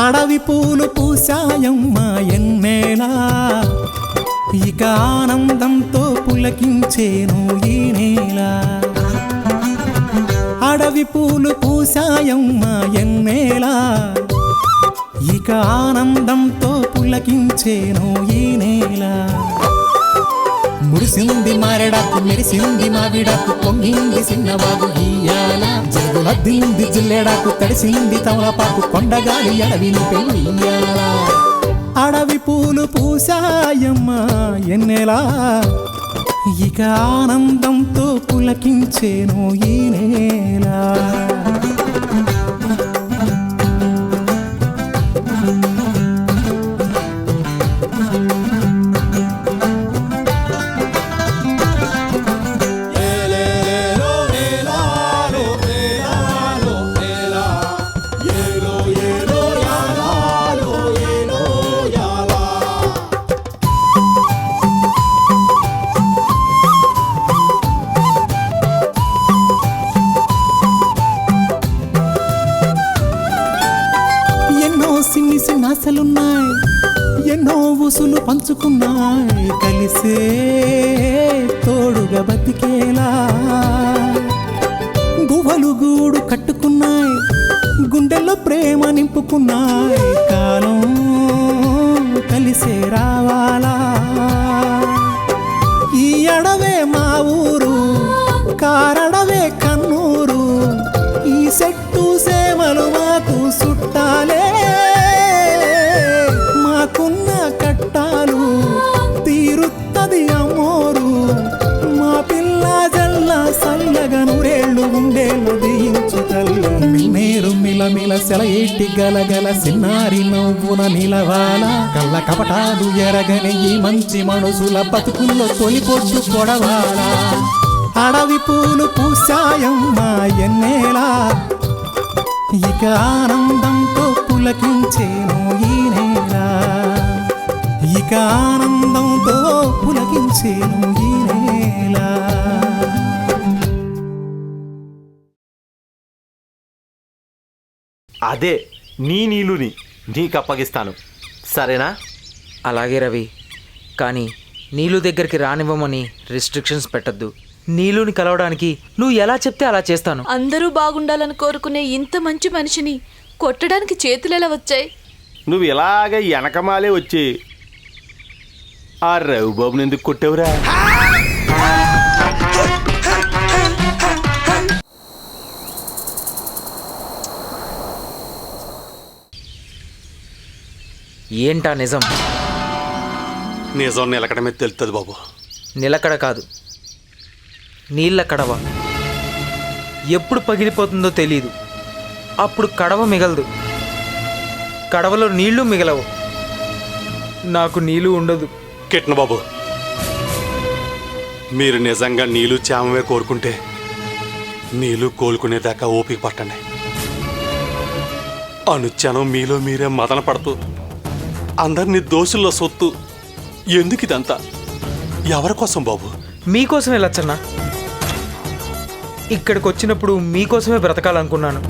అడవి పూలు పూసాయమ్మ ఎన్నేలా, ఇక ఆనందంతో పులకించేను ఈ నేల. అడవి పూలు పూసాయమ్మ ఎన్నేలా, ఇక ఆనందంతో పులకించేను ఈ నేల. మురిసింది మారెడాకు, మెరిసింది మావిడాకు, పొంగింది సిన్నవాగు ఇయ్యాల. జరుగులద్దింది జిల్లెడాకు, తడిసింది తమలపాకు, కొండగాలి అడవిని పెయ్యాల. అడవి పూలు పూసాయమ్మ ఎన్నెలా, ఇక ఆనందంతో పులకించేను ఈ నేల. సిన్ని సిన్నాసలున్నాయి, ఎన్నో ఊసులు పంచుకున్నాయి, కలిసే తోడుగా బతికేలా. గువ్వలు గూడు కట్టుకున్నాయి, గుండెల్లో ప్రేమ నింపుకున్నాయి, కాలం కలిసే రావాలా. ఈ అడవే మా ఊరు, కారడవే కన్నూరు, ఈ చెట్టు సేమలు మాకు చుట్టాలే. మాకున్న కట్టాలు తీరుత్తది అమ్మోరు, మా పిల్ల జల్ల సల్లగా నూరేళ్ళు ఉండేళ్ళు దీయించు తల్లు. మిల్మేరు మిలమిల సెలయేటి గలగల సిన్నారి నవ్వున నిలవాల. కళ్ళ కపటాలు ఎరగని ఈ మంచి మనసుల బతుకుల్లో తొలి పొట్టు కొడవాల. అడవి పూలు పూసాయమ్మ ఎన్నేలా, ఇక ఆనందంతో పులకించేను ఈ నేల. ఇక ఆనందంతో పులకించేను ఈ నేల. అదే నీ నీళ్ళుని నీకు అప్పగిస్తాను, సరేనా? అలాగే రవి, కానీ నీళ్ళు దగ్గరికి రానివ్వమని రిస్ట్రిక్షన్స్ పెట్టద్దు. నీళ్ళుని కలవడానికి నువ్వు ఎలా చెప్తే అలా చేస్తాను. అందరూ బాగుండాలని కోరుకునే ఇంత మంచి మనిషిని కొట్టడానికి చేతులెలా వచ్చాయి? నువ్వు ఇలాగ వెనకమాలే వచ్చి ఆ రవిబాబుని ఎందుకు కొట్టావురా? ఏంటా నిజం? నిజం నిలకడమే తెలుస్తుంది బాబు. నిలకడ కాదు, నీళ్ళ కడవ. ఎప్పుడు పగిలిపోతుందో తెలీదు, అప్పుడు కడవ మిగలదు, కడవలో నీళ్లు మిగలవు. నాకు నీళ్ళు ఉండదు. కిట్న బాబు, మీరు నిజంగా నీళ్ళు చేమవే కోరుకుంటే నీళ్ళు కోలుకునేదాకా ఓపిక పట్టండి. అనుక్షణం మీలో మీరే మదన పడుతూ అందరినీ దోషుల్లో సొత్తు. ఎందుకు ఇదంతా? ఎవరి కోసం బాబు? మీకోసమే లచ్చన్న. ఇక్కడికి వచ్చినప్పుడు మీకోసమే బ్రతకాలనుకున్నాను,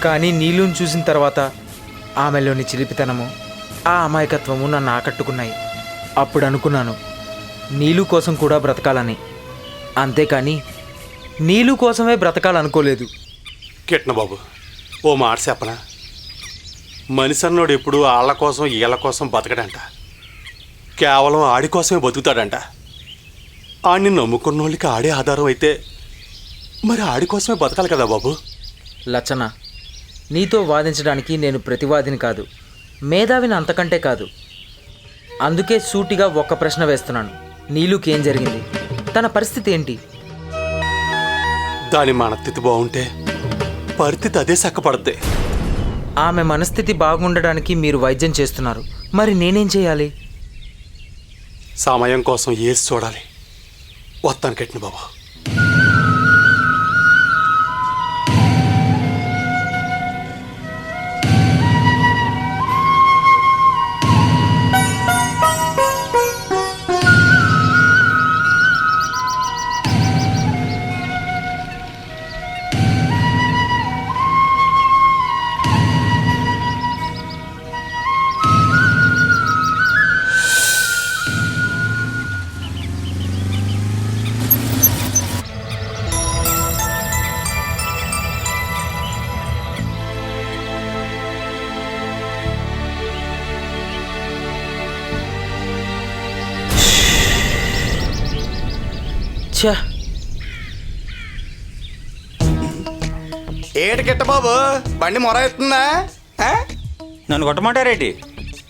కానీ నీళ్ళుని చూసిన తర్వాత ఆమెలోని చిలిపితనము, ఆ అమాయకత్వము నన్ను ఆకట్టుకున్నాయి. అప్పుడు అనుకున్నాను నీళ్ళు కోసం కూడా బ్రతకాలని, అంతేకాని నీళ్ళు కోసమే బ్రతకాలనుకోలేదు. కిట్న బాబు, ఓ మాట చెప్పనా? మనిషి అన్నోడు ఎప్పుడు ఆళ్ళ కోసం వీళ్ళ కోసం బతకడంట, కేవలం ఆడి కోసమే బతుకుతాడంట. ఆడిని నమ్ముకున్న వాళ్ళకి ఆడే ఆధారం అయితే మరి ఆడి కోసమే బతకాలి కదా బాబు. లచ్చన, నీతో వాదించడానికి నేను ప్రతివాదిని కాదు, మేధావిని అంతకంటే కాదు. అందుకే సూటిగా ఒక్క ప్రశ్న వేస్తున్నాను. నీలుకి ఏం జరిగింది? తన పరిస్థితి ఏంటి? దాని మనస్థితి బాగుంటే పరిస్థితి అదే చక్కపడద్ది. ఆమె మనస్థితి బాగుండడానికి మీరు వైద్యం చేస్తున్నారు, మరి నేనేం చేయాలి? సమయం కోసం ఏసి చూడాలి. వస్తాను కట్టిన బాబు. ఛా, ఏటి కిట్ట బాబు, బండి మొర ఎత్తుందా? నన్ను కొట్టమంటారేటి?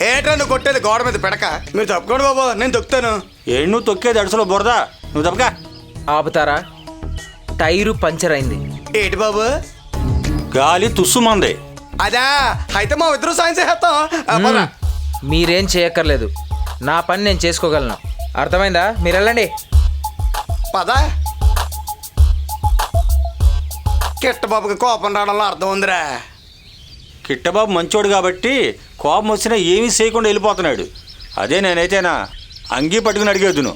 ఏట్రా నువ్వు కొట్టేది గోడ మీద పెడక? మీరు తప్పుకోండి బాబు, నేను తొక్కుతాను. ఏడు నువ్వు తొక్కేది అడుసులో బురద, నువ్వు తప్పగా. ఆపుతారా? టైరు పంచర్ అయింది. ఏటి బాబు? గాలి తుస్సుమంది. అదా, అయితే మా ఇద్దరు సాయం చేస్తాం. మీరేం చేయక్కర్లేదు, నా పని నేను చేసుకోగలను. అర్థమైందా? మీరు వెళ్ళండి. పదా, కిట్ట బాబుకి కోపం రావడంలో అర్థం ఉందిరా. కిట్టబాబు మంచోడు కాబట్టి కోపం వచ్చినా ఏమీ చేయకుండా వెళ్ళిపోతున్నాడు. అదే నేనైతేనా అంగీ పట్టుకుని అడిగేద్దును.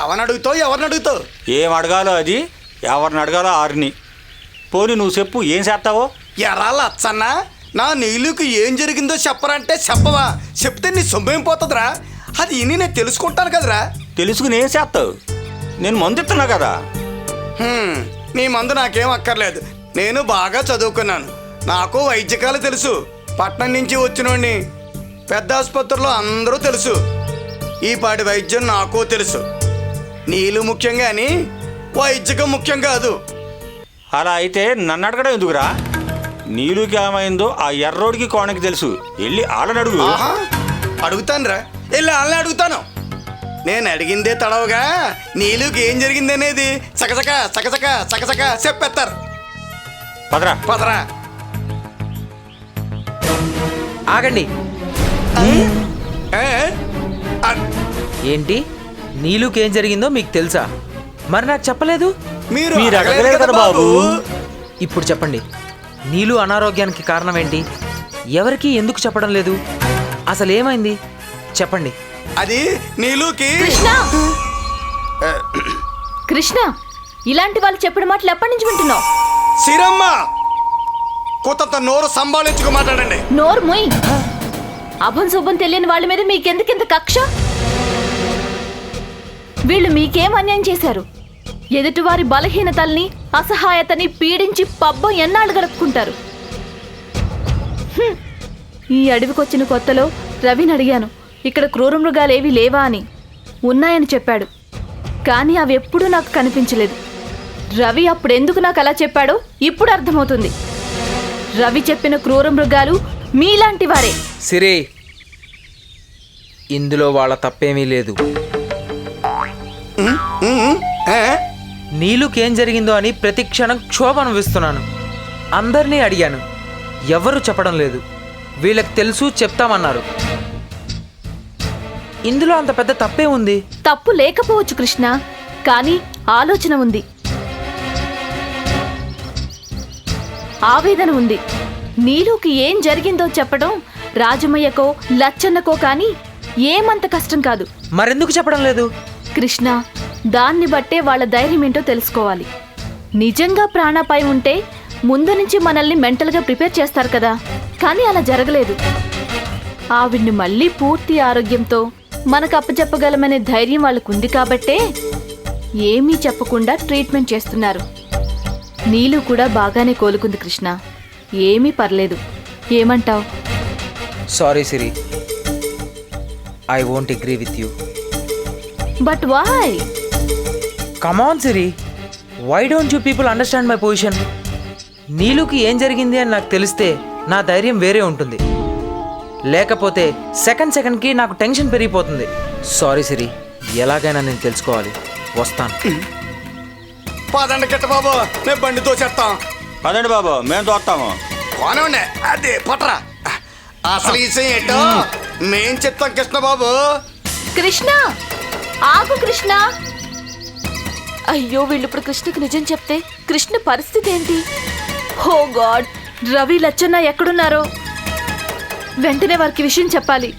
ఎవరిని అడుగుతావు? ఏం అడగాలో అది, ఎవరిని అడగాలో ఆరిని. పోనీ నువ్వు చెప్పు, ఏం చేస్తావో? ఎరా లచ్చన్న, నా నీళ్ళకి ఏం జరిగిందో చెప్పరంటే చెప్పవా? చెప్తే నీ సొమ్మేం పోతుందిరా? అది ఇని నేను తెలుసుకుంటాను కదరా. తెలుసుకుని ఏం చేస్తావు? నేను మందు ఇస్తున్నా కదా. నీ మందు నాకేం అక్కర్లేదు. నేను బాగా చదువుకున్నాను, నాకు వైద్యకాలు తెలుసు. పట్నం నుంచి వచ్చినోడిని, పెద్ద ఆసుపత్రిలో అందరూ తెలుసు. ఈ పాటి వైద్యం నాకు తెలుసు. నీళ్ళు ముఖ్యం కానీ వైద్యకం ముఖ్యం కాదు. అలా అయితే నన్ను అడగడం ఎందుకురా? నీళ్ళకి ఏమైందో ఆ ఎర్రోడికి కోణకి తెలుసు. వెళ్ళి ఆడని అడుగు. అడుగుతానురా, వెళ్ళి వాళ్ళని అడుగుతాను. నేను అడిగిందే తడవగా నీళ్ళకి ఏం జరిగింది అనేది చకచక చకచక చకచక చెప్పేస్తారు. పదరా. పదరా. ఆగండి. ఏ? ఏంటి? నీలుకి ఏం జరిగిందో మీకు తెలుసా? మరి నాకు చెప్పలేదు. మీరు అడగలేదు కదా బాబు. ఇప్పుడు చెప్పండి, నీలు అనారోగ్యానికి కారణం ఏంటి? ఎవరికి ఎందుకు చెప్పడం లేదు? అసలు ఏమైంది చెప్పండి. అది నీలుకి కృష్ణ, కృష్ణ, ఇలాంటి వాళ్ళు చెప్పిన మాటలు ఎప్పటి నుంచి వింటున్నావు? సిరమ్మ, కొత్త నోరు సంభాళించుకు మాట్లాడండి. నోరు మొయ్. అభం శుభం తెలియని వాళ్ళ మీద మీకెందుకింత కక్ష? వీళ్ళు మీకేం అన్యాయం చేశారు? ఎదుటివారి బలహీనతల్ని, అసహాయతని పీడించి పబ్బం ఎన్నాళ్ళు గడుపుకుంటారు? ఈ అడవికొచ్చిన కొత్తలో రవిని అడిగాను, ఇక్కడ క్రూర మృగాలేవి లేవా అని. ఉన్నాయని చెప్పాడు, కానీ అవి ఎప్పుడూ నాకు కనిపించలేదు. రవి అప్పుడు ఎందుకు నాకు అలా చెప్పాడో ఇప్పుడు అర్థమవుతుంది. రవి చెప్పిన క్రూర మృగాలు మీలాంటి వారే. సిరి, ఇందులో వాళ్ళ తప్పేమీ లేదు. నీలుకేం జరిగిందో అని ప్రతి క్షణం క్షోభ అనుభవిస్తున్నాను. అందరినీ అడిగాను, ఎవరు చెప్పడం లేదు. వీళ్ళకి తెలుసు, చెప్తామన్నారు. ఇందులో అంత పెద్ద తప్పే ఉంది? తప్పు లేకపోవచ్చు కృష్ణ, కానీ ఆలోచన ఉంది, ఆవేదన ఉంది. నీలుకి ఏం జరిగిందో చెప్పడం రాజమయ్యకో లచ్చన్నకో కానీ ఏమంత కష్టం కాదు. మరెందుకు చెప్పడం లేదు? కృష్ణ, దాన్ని బట్టే వాళ్ళ ధైర్యం ఏంటో తెలుసుకోవాలి. నిజంగా ప్రాణాపాయం ఉంటే ముందు నుంచి మనల్ని మెంటల్గా ప్రిపేర్ చేస్తారు కదా, కానీ అలా జరగలేదు. ఆవిడ్ని మళ్ళీ పూర్తి ఆరోగ్యంతో మనకు అప్పచెప్పగలమనే ధైర్యం వాళ్ళకు ఉంది కాబట్టే ఏమీ చెప్పకుండా ట్రీట్మెంట్ చేస్తున్నారు. నీలు కూడా బాగానే కోలుకుంది కృష్ణ, ఏమీ పర్లేదు. ఏమంటావ్? Sorry Siri, I won't agree with you. But why? Come on Siri, why don't you people understand my position? నీలుకి ఏం జరిగింది అని నాకు తెలిస్తే నా ధైర్యం వేరే ఉంటుంది, లేకపోతే సెకండ్కి నాకు టెన్షన్ పెరిగిపోతుంది. సారీ సిరి, ఎలాగైనా నేను తెలుసుకోవాలి. వస్తాను. పదండి కిట్టబాబు, నేను బండి తోసేస్తాం. పదండి బాబు, మేము తోస్తాము. కోనండి అదే పట్రా. అసలు ఈ విషయం ఏంటో మేం చెప్తాం కృష్ణబాబు. కృష్ణ ఆగు కృష్ణ. అయ్యో వీళ్ళు ఇప్పుడు కృష్ణకు నిజం చెప్తే కృష్ణ పరిస్థితి ఏంటి? ఓ గాడ్, రవి లచ్చన్న ఎక్కడున్నారో వెంటనే వారికి విషయం చెప్పాలి.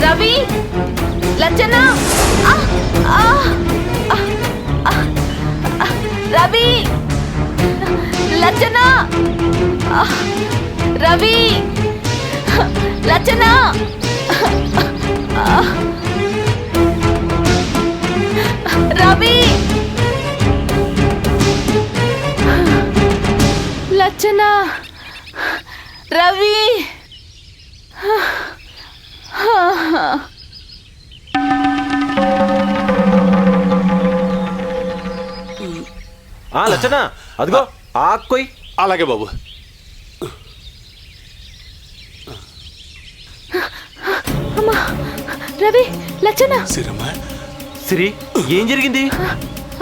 రవి లచ్చన్న, రవి లచ్చన్న, రవి లచ్చన్న, రవి లచ్చన్న, రవి. లచ్చన, అదిగో ఆక్కోయ్. అలాగే బాబు. రవి లచ్చన్న. సిరమ్మ, సిరి, ఏం జరిగింది?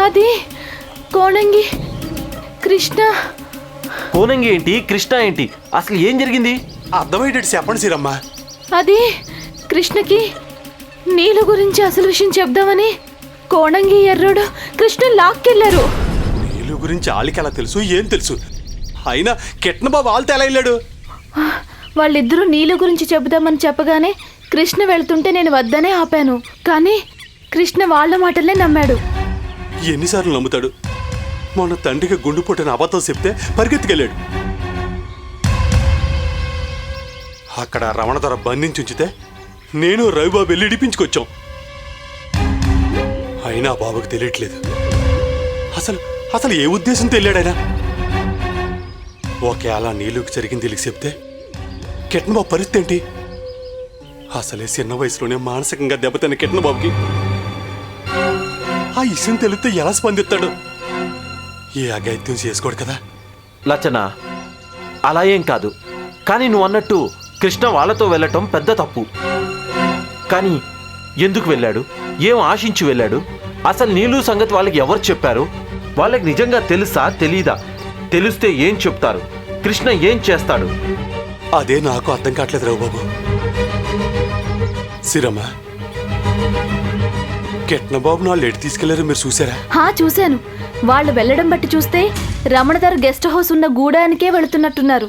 అది కోణంగి కృష్ణ. కోనంగి ఏంటి, కృష్ణ ఏంటి, అసలు ఏం జరిగింది? అర్థమయ్యేటట్టు చెప్పండి సిరమ్మ. అది కృష్ణకి నీళ్ళ గురించి అసలు విషయం చెప్దామని కోణంగి ఎర్రోడు కృష్ణ లాక్కెళ్ళారు. నీళ్ళు గురించి వాళ్ళకి ఎలా తెలుసు, ఏం తెలుసు? అయినా కిట్న బాబు వాళ్ళతో ఎలా వెళ్ళాడు? వాళ్ళిద్దరూ నీళ్ళ గురించి చెబుదామని చెప్పగానే కృష్ణ వెళ్తుంటే నేను వద్దనే ఆపాను, కానీ కృష్ణ వాళ్ళ మాటలనే నమ్మాడు. ఎన్నిసార్లు నమ్ముతాడు? మొన్న తండ్రికి గుండు పుట్టిన అబద్ధం చెప్తే పరిగెత్తుకెళ్ళాడు. అక్కడ రమణ ధర బంధించి ఉంచితే నేను రవిబాబు వెళ్ళి ఇడిపించుకొచ్చాం. అయినా బాబుకి తెలియట్లేదు అసలు అసలు ఏ ఉద్దేశంతో వెళ్ళాడైనా. ఒకేలా నీళ్ళకి జరిగింది తెలిసి చెప్తే కిట్నబాబు పరిస్థితి ఏంటి? అసలే చిన్న వయసులోనే మానసికంగా దెబ్బతిన్న కిట్నబాబుకి ఆ విషయం తెలిస్తే ఎలా స్పందిస్తాడు? ఏ అగైత్యం చేసుకోడు కదా. లచ్చన, అలా ఏం కాదు, కానీ నువ్వు అన్నట్టు కృష్ణ వాళ్ళతో వెళ్ళటం పెద్ద తప్పు. కానీ ఎందుకు వెళ్ళాడు, ఏం ఆశించి వెళ్ళాడు, అసలు నీళ్ళు సంగతి వాళ్ళకి ఎవరు చెప్పారు, వాళ్ళకి నిజంగా తెలుసా తెలీదా, తెలిస్తే ఏం చెప్తారు, కృష్ణ ఏం చేస్తాడు? అదే నాకు అర్థం కావట్లేదు రావు బాబు. సిరమ్మ, కిట్నబాబు నా ఎటు తీసుకెళ్లారు మీరు చూసారా? చూశాను. వాళ్ళు వెళ్ళడం బట్టి చూస్తే రమణధర్ గెస్ట్ హౌస్ ఉన్న గూడానికే వెళుతున్నట్టున్నారు.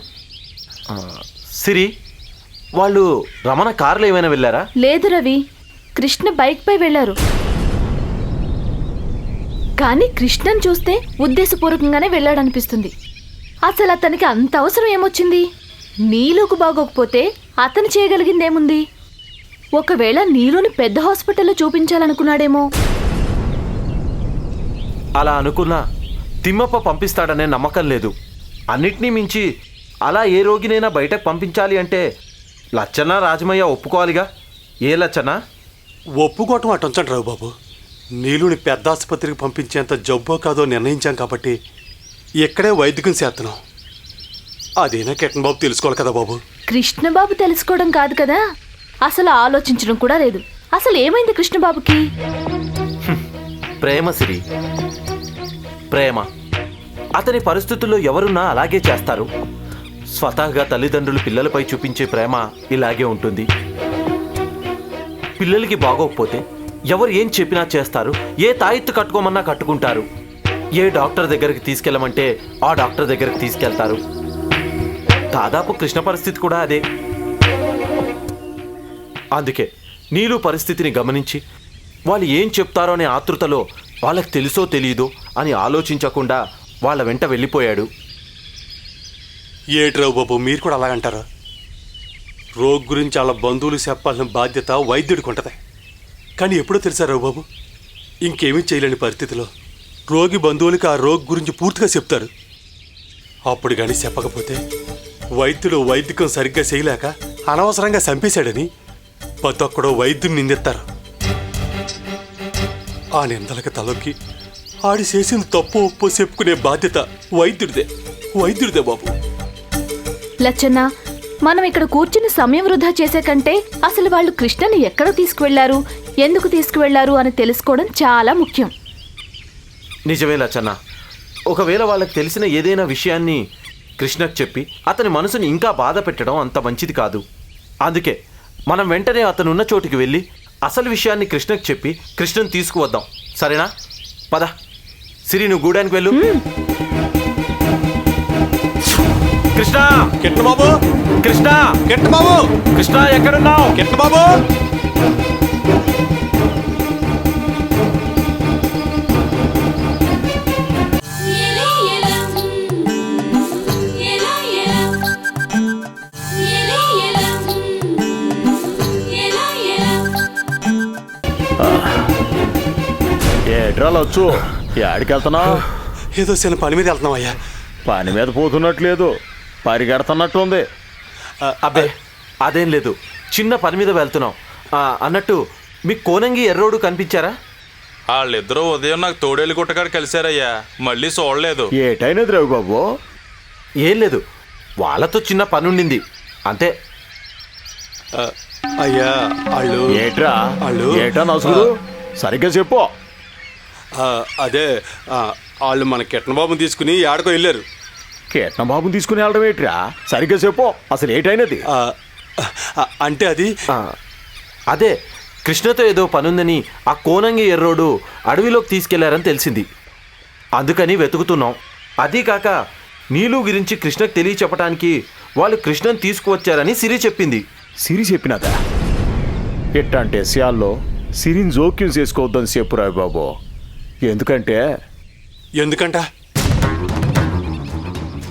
సిరి, వాళ్ళు రమణ కారులో ఏమైనా వెళ్ళారా? లేదు రవి, కృష్ణ బైక్ పై వెళ్ళారు. కానీ కృష్ణను చూస్తే ఉద్దేశపూర్వకంగానే వెళ్ళాడనిపిస్తుంది. అసలు అతనికి అంత అవసరం ఏమొచ్చింది? నీలుకు బాగోకపోతే అతను చేయగలిగిందేముంది? ఒకవేళ నీలుని పెద్ద హాస్పిటల్లో చూపించాలనుకున్నాడేమో. అలా అనుకున్నా తిమ్మప్ప పంపిస్తాడనే నమ్మకం లేదు. అన్నిటినీ మించి అలా ఏ రోగినైనా బయటకు పంపించాలి అంటే లచ్చన్న రాజమయ్య ఒప్పుకోవాలిగా. ఏ లచ్చన్న? ఒప్పుకోవటం అటుంచండి రావు బాబు. నీలుని పెద్ద ఆసుపత్రికి పంపించేంత జబ్బో కాదో నిర్ణయించాం కాబట్టి ఇక్కడే వైద్యం చేస్తున్నాం. అదేనా కిట్నబాబు తెలుసుకోవాలి కదా బాబు. కృష్ణబాబు తెలుసుకోవడం కాదు కదా, అసలు ఆలోచించడం కూడా లేదు. అసలు ఏమైంది కృష్ణబాబుకి? ప్రేమ సిరి, ప్రేమ. అతని పరిస్థితుల్లో ఎవరున్నా అలాగే చేస్తారు. స్వతహాగా తల్లిదండ్రులు పిల్లలపై చూపించే ప్రేమ ఇలాగే ఉంటుంది. పిల్లలకి బాగోకపోతే ఎవరు ఏం చెప్పినా చేస్తారు. ఏ తాయెత్తు కట్టుకోమన్నా కట్టుకుంటారు. ఏ డాక్టర్ దగ్గరికి తీసుకెళ్ళమంటే ఆ డాక్టర్ దగ్గరికి తీసుకెళ్తారు. దాదాపు కృష్ణ పరిస్థితి కూడా అదే. అందుకే నీలు పరిస్థితిని గమనించి వాళ్ళు ఏం చెప్తారో అనే ఆతృతలో వాళ్ళకి తెలుసో తెలీదో అని ఆలోచించకుండా వాళ్ళ వెంట వెళ్ళిపోయాడు. ఏటి రావు బాబు, మీరు కూడా అలాగంటారా? రోగ్ గురించి వాళ్ళ బంధువులు చెప్పాల్సిన బాధ్యత వైద్యుడికి ఉంటుంది. కానీ ఎప్పుడో తెలుసా రావుబాబు, ఇంకేమీ చేయలేని పరిస్థితిలో రోగి బంధువులకి ఆ రోగి గురించి పూర్తిగా చెప్తారు. అప్పుడు కానీ చెప్పకపోతే వైద్యులు వైద్యకం సరిగ్గా చేయలేక అనవసరంగా చంపేశాడని ప్రతి ఒక్కడో వైద్యుని నిందిస్తారు. ఆ నిందలకు తలొక్కి ఆడి చేసిన తప్పు ఒప్పు చెప్పుకునే బాధ్యత వైద్యుడిదే బాబు. లచ్చన్న, మనం ఇక్కడ కూర్చుని సమయం వృధా చేసే కంటే అసలు వాళ్ళు కృష్ణని ఎక్కడ తీసుకువెళ్లారు, ఎందుకు తీసుకువెళ్లారు అని తెలుసుకోవడం చాలా ముఖ్యం. నిజమే లచ్చన్న. ఒకవేళ వాళ్ళకి తెలిసిన ఏదైనా విషయాన్ని కృష్ణకు చెప్పి అతని మనసుని ఇంకా బాధ పెట్టడం అంత మంచిది కాదు. అందుకే మనం వెంటనే అతనున్న చోటికి వెళ్ళి అసలు విషయాన్ని కృష్ణకు చెప్పి కృష్ణను తీసుకువద్దాం. సరేనా? పద సిరి, నువ్వు గూడానికి వెళ్ళు. కృష్ణ! కిట్ట బాబు! కృష్ణ! కిట్ట బాబు! కృష్ణ, ఎక్కడున్నావు? కిట్ట బాబు! ఏట్రాలొచ్చు, యాడికి వెళ్తున్నావు? ఏదో చిన్న పని మీద వెళ్తున్నావయ్యా. పని మీద పోతున్నట్లేదు, పరిగెడుతున్నట్టు ఉంది. అబ్బే అదేం లేదు, చిన్న పని మీద వెళ్తున్నాం. అన్నట్టు మీకు కోనంగి ఎర్రోడు కనిపించారా? వాళ్ళిద్దరూ ఉదయం నాకు తోడేలు గుట్టకాడ కలిశారయ్యా, మళ్ళీ చూడలేదు. ఏటైనది రావు బాబు? ఏం లేదు, వాళ్ళతో చిన్న పని ఉండింది అంతే. అయ్యా వాళ్ళు ఏటా నసుగుడు, సరిగ్గా చెప్పు. అదే వాళ్ళు మన కిట్టన్ బాబుని తీసుకుని ఏడకో వెళ్ళారు. కిట్నం బాబుని తీసుకుని వెళ్ళడం ఏట్రా, సరిగ్గా చెప్పు, అసలు ఏటైనది? అంటే అది అదే కృష్ణతో ఏదో పనుందని ఆ కోనంగి ఎర్రోడు అడవిలోకి తీసుకెళ్లారని తెలిసింది. అందుకని వెతుకుతున్నాం. అదీ కాక నీలు గురించి కృష్ణకు తెలియచెప్పడానికి వాళ్ళు కృష్ణను తీసుకువచ్చారని సిరి చెప్పింది. సిరి చెప్పినదా? ఎట్టంటే విషయాల్లో సిరిని జోక్యం చేసుకోవద్దని చెప్పు రావు బాబు. ఎందుకంట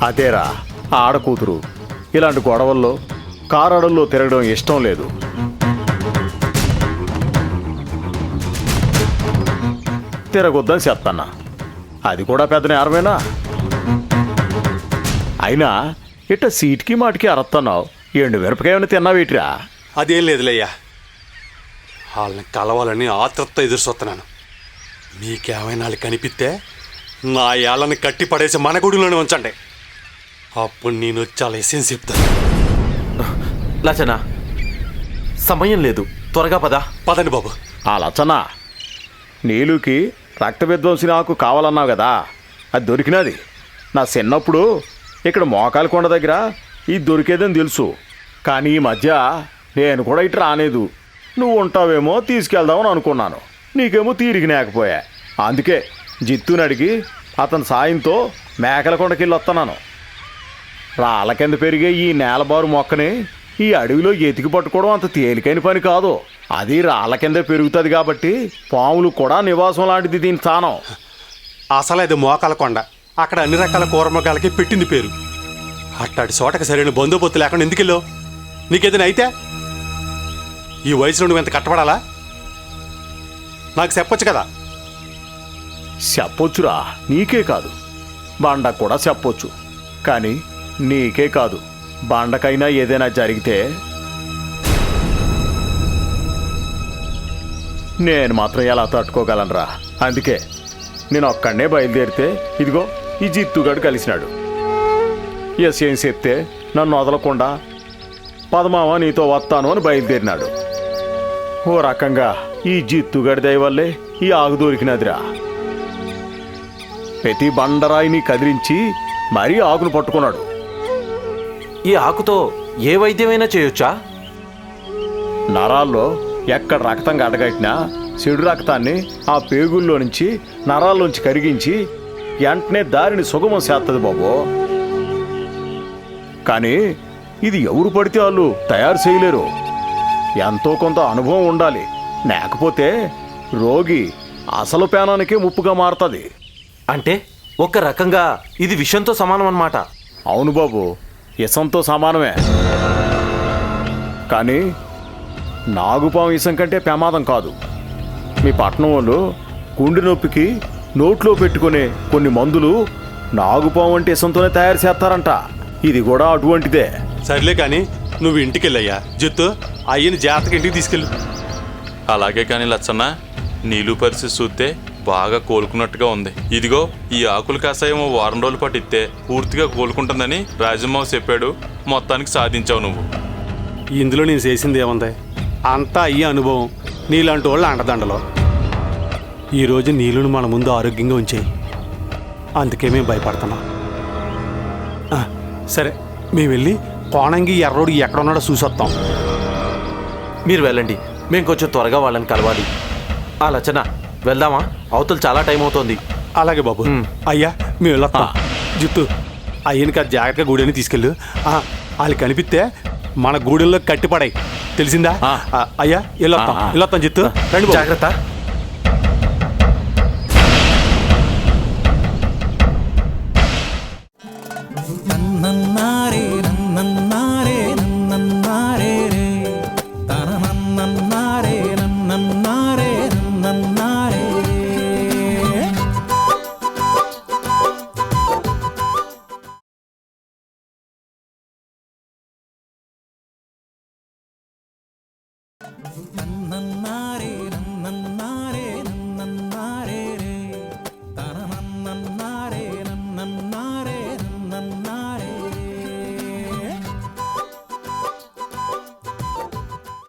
అదేరా, ఆడకూతురు ఇలాంటి గొడవల్లో కారడల్లో తిరగడం ఇష్టం లేదు. తిరగొద్దని చెప్తాన్నా, అది కూడా పెద్ద నేరమేనా? అయినా ఇట్ట సీట్కి మాటికి అరత్తన్నావు, ఎండు మిరపకాయని తిన్నావేటిరా? అదేం లేదులేయ్యా, వాళ్ళని కలవాలని ఆతృతతో ఎదురు చూస్తున్నాను. మీకేమైనా వాళ్ళు కనిపిస్తే నా ఏళ్ళని కట్టి పడేసి మన గుడిలోనే ఉంచండి. అప్పుడు నేను చాలా ఎసెన్స్ చెప్తాను. లచన, సమయం లేదు, త్వరగా పదండి బాబు. ఆ లచ్చన, నీలుకి రక్త విధ్వంసిన ఆకు కావాలన్నావు కదా, అది దొరికినది. నా చిన్నప్పుడు ఇక్కడ మోకాలు కొండ దగ్గర ఇది దొరికేదని తెలుసు, కానీ ఈ మధ్య నేను కూడా ఇటు రాలేదు. నువ్వు ఉంటావేమో తీసుకెళ్దామని అనుకున్నాను, నీకేమో తీరిగి లేకపోయా. అందుకే జిత్తుని అడిగి అతని సాయంతో మేకల కొండకెళ్ళి వస్తున్నాను. రాళ్ళ కింద పెరిగే ఈ నేలబారు మొక్కని ఈ అడవిలో ఎతికి పట్టుకోవడం అంత తేలికైన పని కాదు. అది రాళ్ళ కింద పెరుగుతుంది కాబట్టి పాములు కూడా నివాసం లాంటిది దీని స్థానం. అసలు అది మోకాల కొండ, అక్కడ అన్ని రకాల కూరమొగాలకి పెట్టింది పేరు. అట్టాడి చోటకి సరైన బందోబస్తు లేకుండా ఎందుకెళ్ళో? నీకేదైనా అయితే ఈ వయసులో నువ్వు ఎంత కట్టబడాలా? నాకు చెప్పొచ్చు కదా. చెప్పొచ్చురా, నీకే కాదు బండ కూడా చెప్పొచ్చు. కానీ నీకే కాదు, బండకైనా ఏదైనా జరిగితే నేను మాత్రం ఎలా తట్టుకోగలనరా? అందుకే నేను ఒక్కడనే బయలుదేరితే ఇదిగో ఈ జిత్తుగాడు కలిసినాడు. ఎస్ ఏం చెప్తే నన్ను వదలకుండా పదమామ నీతో వస్తాను అని బయలుదేరినాడు. ఓ రకంగా ఈ జిత్తుగాడి దయ వల్లే ఈ ఆకు దొరికినదిరా. ప్రతి బండరాయిని కదిలించి మరీ ఆకును పట్టుకున్నాడు. ఈ ఆకుతో ఏ వైద్యమైనా చేయొచ్చా? నరాల్లో ఎక్కడ రక్తం గడగట్టినా చెడు రక్తాన్ని ఆ పేగుల్లో నుంచి నరాల్లోంచి కరిగించి వెంటనే దారిని సుగమం చేస్తుంది బాబు. కానీ ఇది ఎవరు పడితే వాళ్ళు తయారు చేయలేరు. ఎంతో కొంత అనుభవం ఉండాలి, లేకపోతే రోగి అసలు పేనానికే ముప్పుగా మారుతుంది. అంటే ఒక రకంగా ఇది విషంతో సమానం అన్నమాట. అవును బాబు, విషంతో సమానమే. కానీ నాగుపాము విషం కంటే ప్రమాదం కాదు. మీ పట్నం వాళ్ళు గుండె నొప్పికి నోట్లో పెట్టుకునే కొన్ని మందులు నాగుపాము వంటి ఇసంతోనే తయారు చేస్తారంట. ఇది కూడా అటువంటిదే. సర్లే కానీ నువ్వు ఇంటికి వెళ్ళయ్యా. జిత్తు అయ్యని జాగ్రత్తగా ఇంటికి తీసుకెళ్ళు. అలాగే కానీ లచ్చన్న, నీళ్ళు పరిస్థితి చూస్తే బాగా కోలుకున్నట్టుగా ఉంది. ఇదిగో ఈ ఆకుల కషాయం ఓ వారం రోజుల పాటు ఇస్తే పూర్తిగా కోలుకుంటుందని రాజమ్మావు చెప్పాడు. మొత్తానికి సాధించావు నువ్వు. ఇందులో నేను చేసింది ఏముంది? అంతా అయ్యే అనుభవం, నీలాంటి వాళ్ళు అండదండలో. ఈరోజు నీళ్ళను మన ముందు ఆరోగ్యంగా ఉంచేయి. అందుకే మేము భయపడుతున్నాం. సరే, మేము వెళ్ళి కోణంగి ఎర్రోడు ఎక్కడున్నాడో చూసొస్తాం. మీరు వెళ్ళండి, మేము కొంచెం త్వరగా వాళ్ళని కలవాలి. ఆ లచ్చన, వెళ్దామా? అవతల చాలా టైం అవుతోంది. అలాగే బాబు. అయ్యా మేము వెళ్ళొస్తాం. జిత్తు అయ్యని కాదు జాగ్రత్తగా గూడెని తీసుకెళ్ళు. వాళ్ళు కనిపిస్తే మన గూడెల్లో కట్టిపడాయి, తెలిసిందా? అయ్యా వెళ్ళొస్తాం జిత్తు. రండి బాబు. జాగ్రత్త. నన్నన్నారే నన్నన్నారే నన్నన్నారే రే తన నన్నన్నారే నన్నన్నారే నన్నన్నారే నన్నన్నారే